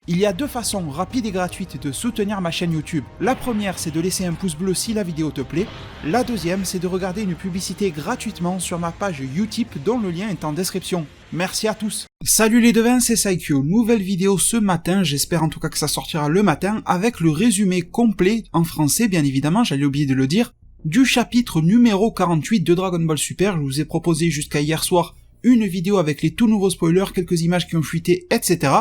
Il y a deux façons rapides et gratuites de soutenir ma chaîne YouTube. La première, c'est de laisser un pouce bleu si la vidéo te plaît. La deuxième, c'est de regarder une publicité gratuitement sur ma page Utip dont le lien est en description. Merci à tous. Salut les devins, c'est Saikyo. Nouvelle vidéo ce matin, j'espère en tout cas que ça sortira le matin, avec le résumé complet, en français bien évidemment, j'allais oublier de le dire, du chapitre numéro 48 de Dragon Ball Super. Je vous ai proposé jusqu'à hier soir une vidéo avec les tout nouveaux spoilers, quelques images qui ont fuité, etc.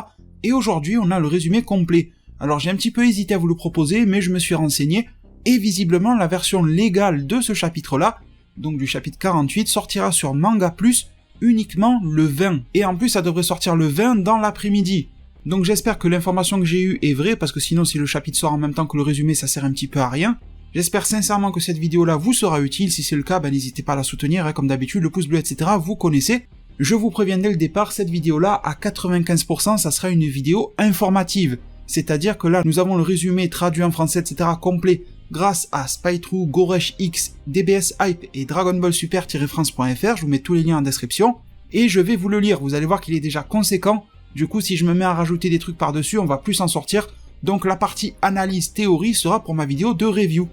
Et aujourd'hui, on a le résumé complet. Alors j'ai un petit peu hésité à vous le proposer, mais je me suis renseigné, et visiblement la version légale de ce chapitre-là, donc du chapitre 48, sortira sur Manga Plus uniquement le 20. Et en plus, ça devrait sortir le 20 dans l'après-midi. Donc j'espère que l'information que j'ai eue est vraie, parce que sinon si le chapitre sort en même temps que le résumé, ça sert un petit peu à rien. J'espère sincèrement que cette vidéo-là vous sera utile. Si c'est le cas, n'hésitez pas à la soutenir, comme d'habitude, le pouce bleu, etc. Vous connaissez. Je vous préviens dès le départ, cette vidéo-là, à 95%, ça sera une vidéo informative. C'est-à-dire que là, nous avons le résumé traduit en français, etc. complet, grâce à Spytrue, Goresh X, DBS Hype et Dragon Ball Super-France.fr. Je vous mets tous les liens en description. Et je vais vous le lire. Vous allez voir qu'il est déjà conséquent. Du coup, si je me mets à rajouter des trucs par-dessus, on va plus s'en sortir. Donc la partie analyse théorie sera pour ma vidéo de review.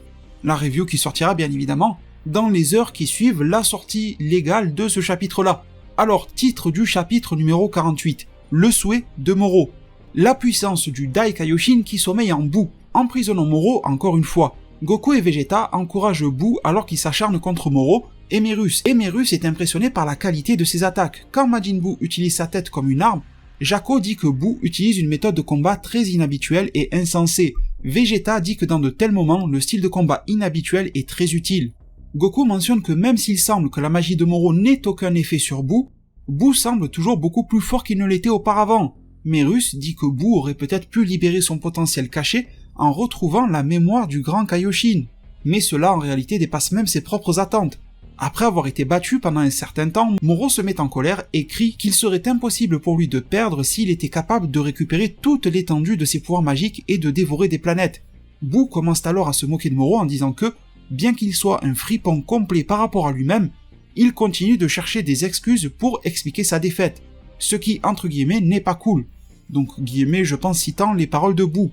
La review qui sortira bien évidemment dans les heures qui suivent la sortie légale de ce chapitre-là. Alors, titre du chapitre numéro 48, le souhait de Moro. La puissance du Dai Kaioshin qui sommeille en Buu. Emprisonnons Moro encore une fois. Goku et Vegeta encouragent Buu alors qu'il s'acharne contre Moro et Merus. Et Merus est impressionné par la qualité de ses attaques. Quand Majin Buu utilise sa tête comme une arme, Jaco dit que Buu utilise une méthode de combat très inhabituelle et insensée. Vegeta dit que dans de tels moments, le style de combat inhabituel est très utile. Goku mentionne que même s'il semble que la magie de Moro n'ait aucun effet sur Buu, Buu semble toujours beaucoup plus fort qu'il ne l'était auparavant. Merus dit que Buu aurait peut-être pu libérer son potentiel caché en retrouvant la mémoire du grand Kaioshin. Mais cela en réalité dépasse même ses propres attentes. Après avoir été battu pendant un certain temps, Moro se met en colère et crie qu'il serait impossible pour lui de perdre s'il était capable de récupérer toute l'étendue de ses pouvoirs magiques et de dévorer des planètes. Buu commence alors à se moquer de Moro en disant que, bien qu'il soit un fripon complet par rapport à lui-même, il continue de chercher des excuses pour expliquer sa défaite, ce qui, entre guillemets, n'est pas cool. Donc, guillemets, je pense citant les paroles de Buu.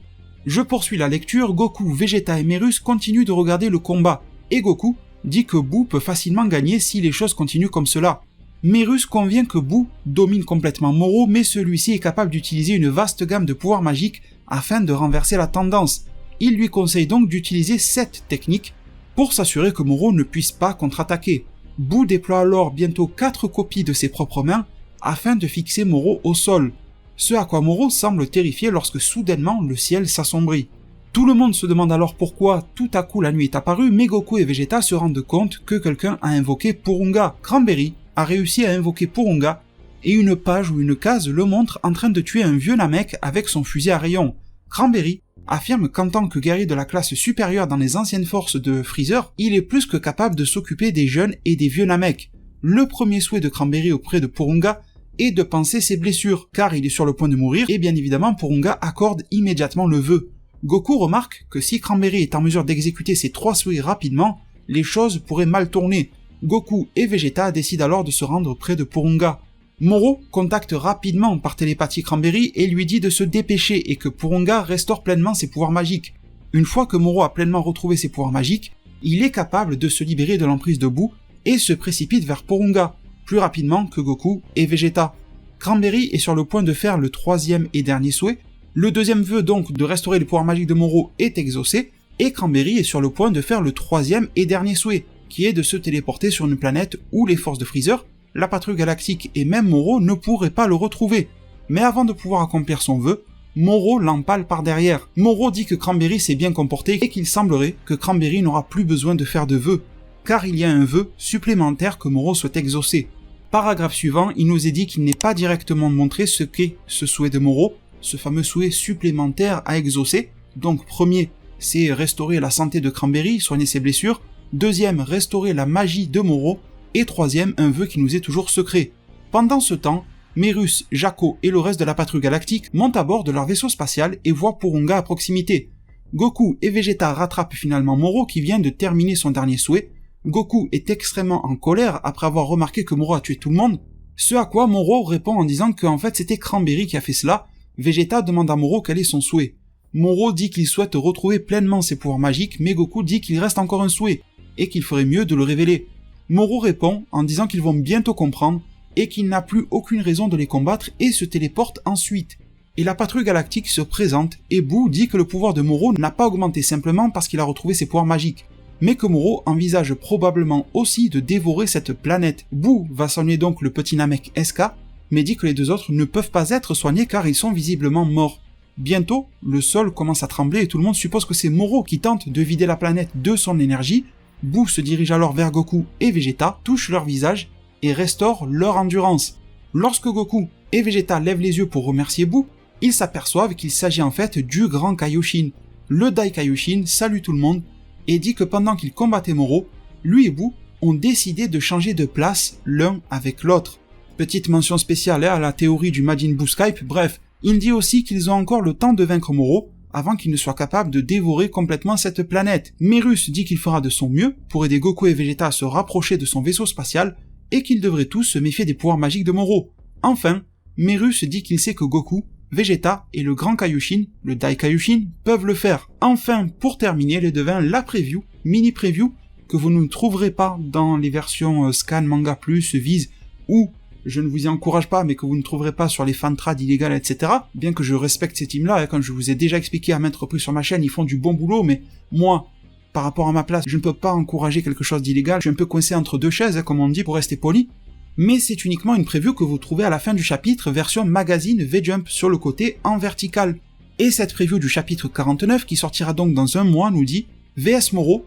Je poursuis la lecture, Goku, Vegeta et Merus continuent de regarder le combat, et Goku dit que Buu peut facilement gagner si les choses continuent comme cela. Merus convient que Buu domine complètement Moro, mais celui-ci est capable d'utiliser une vaste gamme de pouvoirs magiques afin de renverser la tendance. Il lui conseille donc d'utiliser cette technique pour s'assurer que Moro ne puisse pas contre-attaquer. Buu déploie alors bientôt 4 copies de ses propres mains afin de fixer Moro au sol, ce à quoi Moro semble terrifié lorsque soudainement le ciel s'assombrit. Tout le monde se demande alors pourquoi tout à coup la nuit est apparue, mais Goku et Vegeta se rendent compte que quelqu'un a invoqué Porunga. Cranberry a réussi à invoquer Porunga, et une page ou une case le montre en train de tuer un vieux Namek avec son fusil à rayon. Cranberry affirme qu'en tant que guerrier de la classe supérieure dans les anciennes forces de Freezer, il est plus que capable de s'occuper des jeunes et des vieux Namek. Le premier souhait de Cranberry auprès de Porunga est de panser ses blessures, car il est sur le point de mourir, et bien évidemment Porunga accorde immédiatement le vœu. Goku remarque que si Cranberry est en mesure d'exécuter ses 3 souhaits rapidement, les choses pourraient mal tourner. Goku et Vegeta décident alors de se rendre près de Porunga. Moro contacte rapidement par télépathie Cranberry et lui dit de se dépêcher et que Porunga restaure pleinement ses pouvoirs magiques. Une fois que Moro a pleinement retrouvé ses pouvoirs magiques, il est capable de se libérer de l'emprise de Buu et se précipite vers Porunga, plus rapidement que Goku et Vegeta. Cranberry est sur le point de faire le 3e et dernier souhait. Le deuxième vœu donc de restaurer les pouvoirs magiques de Moro est exaucé, et Cranberry est sur le point de faire le 3e et dernier souhait, qui est de se téléporter sur une planète où les forces de Freezer, la patrouille galactique et même Moro ne pourraient pas le retrouver. Mais avant de pouvoir accomplir son vœu, Moro l'empale par derrière. Moro dit que Cranberry s'est bien comporté et qu'il semblerait que Cranberry n'aura plus besoin de faire de vœu, car il y a un vœu supplémentaire que Moro souhaite exaucer. Paragraphe suivant, il nous est dit qu'il n'est pas directement montré ce qu'est ce souhait de Moro, ce fameux souhait supplémentaire à exaucer. Donc premier, c'est restaurer la santé de Cranberry, soigner ses blessures. Deuxième, restaurer la magie de Moro. Et troisième, un vœu qui nous est toujours secret. Pendant ce temps, Merus, Jaco et le reste de la patrouille galactique montent à bord de leur vaisseau spatial et voient Porunga à proximité. Goku et Vegeta rattrapent finalement Moro qui vient de terminer son dernier souhait. Goku est extrêmement en colère après avoir remarqué que Moro a tué tout le monde, ce à quoi Moro répond en disant qu'en fait c'était Cranberry qui a fait cela, Vegeta demande à Moro quel est son souhait. Moro dit qu'il souhaite retrouver pleinement ses pouvoirs magiques, mais Goku dit qu'il reste encore un souhait, et qu'il ferait mieux de le révéler. Moro répond en disant qu'ils vont bientôt comprendre, et qu'il n'a plus aucune raison de les combattre et se téléporte ensuite. Et la patrouille galactique se présente, et Boo dit que le pouvoir de Moro n'a pas augmenté simplement parce qu'il a retrouvé ses pouvoirs magiques, mais que Moro envisage probablement aussi de dévorer cette planète. Boo va soigner donc le petit Namek SK, mais dit que les deux autres ne peuvent pas être soignés car ils sont visiblement morts. Bientôt, le sol commence à trembler et tout le monde suppose que c'est Moro qui tente de vider la planète de son énergie. Boo se dirige alors vers Goku et Vegeta, touche leur visage et restaure leur endurance. Lorsque Goku et Vegeta lèvent les yeux pour remercier Boo, ils s'aperçoivent qu'il s'agit en fait du grand Kaioshin. Le Dai Kaioshin salue tout le monde et dit que pendant qu'il combattait Moro, lui et Boo ont décidé de changer de place l'un avec l'autre. Petite mention spéciale à la théorie du Majin Buu Skype, bref, il dit aussi qu'ils ont encore le temps de vaincre Moro avant qu'il ne soit capable de dévorer complètement cette planète. Merus dit qu'il fera de son mieux pour aider Goku et Vegeta à se rapprocher de son vaisseau spatial et qu'ils devraient tous se méfier des pouvoirs magiques de Moro. Enfin, Merus dit qu'il sait que Goku, Vegeta et le grand Kaioshin, le Dai Kaioshin, peuvent le faire. Enfin, pour terminer, les devins, la preview, mini preview, que vous ne trouverez pas dans les versions Scan, Manga Plus, Viz, ou je ne vous y encourage pas, mais que vous ne trouverez pas sur les fantrades illégales, etc. Bien que je respecte ces teams-là, comme je vous ai déjà expliqué à maintes reprises sur ma chaîne, ils font du bon boulot, mais moi, par rapport à ma place, je ne peux pas encourager quelque chose d'illégal, je suis un peu coincé entre deux chaises, comme on dit, pour rester poli. Mais c'est uniquement une preview que vous trouvez à la fin du chapitre, version magazine V-Jump, sur le côté en vertical. Et cette preview du chapitre 49, qui sortira donc dans un mois, nous dit « VS Moro, :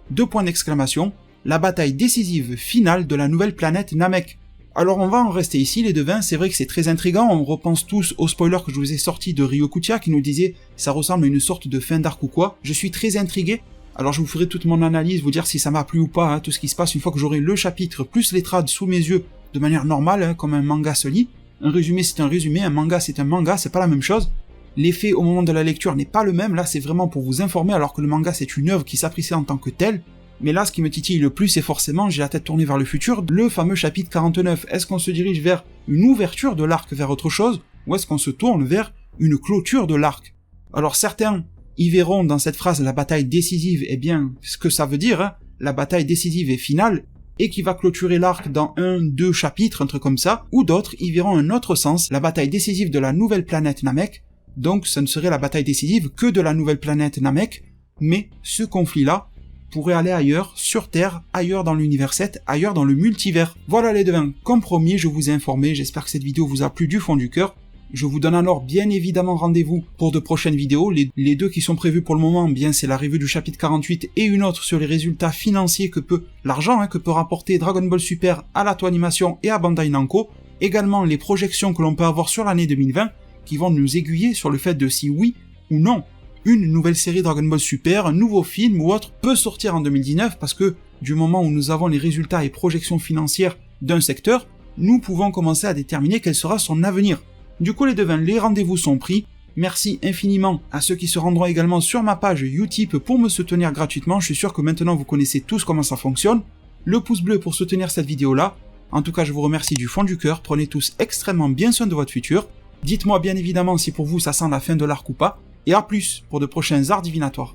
la bataille décisive finale de la nouvelle planète Namek ». Alors on va en rester ici les devins, c'est vrai que c'est très intriguant, on repense tous au spoiler que je vous ai sorti de Ryokutia qui nous disait ça ressemble à une sorte de fin d'arc ou quoi. Je suis très intrigué, alors je vous ferai toute mon analyse, vous dire si ça m'a plu ou pas, hein, tout ce qui se passe une fois que j'aurai le chapitre plus les trades sous mes yeux de manière normale, hein, comme un manga se lit. Un résumé c'est un résumé, un manga c'est un manga, c'est pas la même chose. L'effet au moment de la lecture n'est pas le même, là c'est vraiment pour vous informer alors que le manga c'est une œuvre qui s'apprécie en tant que telle. Mais là, ce qui me titille le plus, c'est forcément, j'ai la tête tournée vers le futur, le fameux chapitre 49. Est-ce qu'on se dirige vers une ouverture de l'arc vers autre chose, ou est-ce qu'on se tourne vers une clôture de l'arc? Alors certains y verront dans cette phrase la bataille décisive, eh bien, ce que ça veut dire, hein, la bataille décisive et finale, et qui va clôturer l'arc dans 1-2 chapitres, un truc comme ça, ou d'autres y verront un autre sens, la bataille décisive de la nouvelle planète Namek, donc ce ne serait la bataille décisive que de la nouvelle planète Namek, mais ce conflit-là pourrait aller ailleurs, sur Terre, ailleurs dans l'univers 7, ailleurs dans le multivers. Voilà les devins, comme promis, je vous ai informé, j'espère que cette vidéo vous a plu du fond du cœur. Je vous donne alors bien évidemment rendez-vous pour de prochaines vidéos, les deux qui sont prévues pour le moment, bien c'est la revue du chapitre 48 et une autre sur les résultats financiers que peut, l'argent que peut rapporter Dragon Ball Super à l'Ato Animation et à Bandai Namco, également les projections que l'on peut avoir sur l'année 2020, qui vont nous aiguiller sur le fait de si oui ou non une nouvelle série Dragon Ball Super, un nouveau film ou autre peut sortir en 2019 parce que du moment où nous avons les résultats et projections financières d'un secteur, nous pouvons commencer à déterminer quel sera son avenir. Du coup les devins, les rendez-vous sont pris. Merci infiniment à ceux qui se rendront également sur ma page Utip pour me soutenir gratuitement. Je suis sûr que maintenant vous connaissez tous comment ça fonctionne. Le pouce bleu pour soutenir cette vidéo là. En tout cas je vous remercie du fond du cœur, prenez tous extrêmement bien soin de votre futur. Dites-moi bien évidemment si pour vous ça sent la fin de l'arc ou pas. Et à plus pour de prochains arts divinatoires.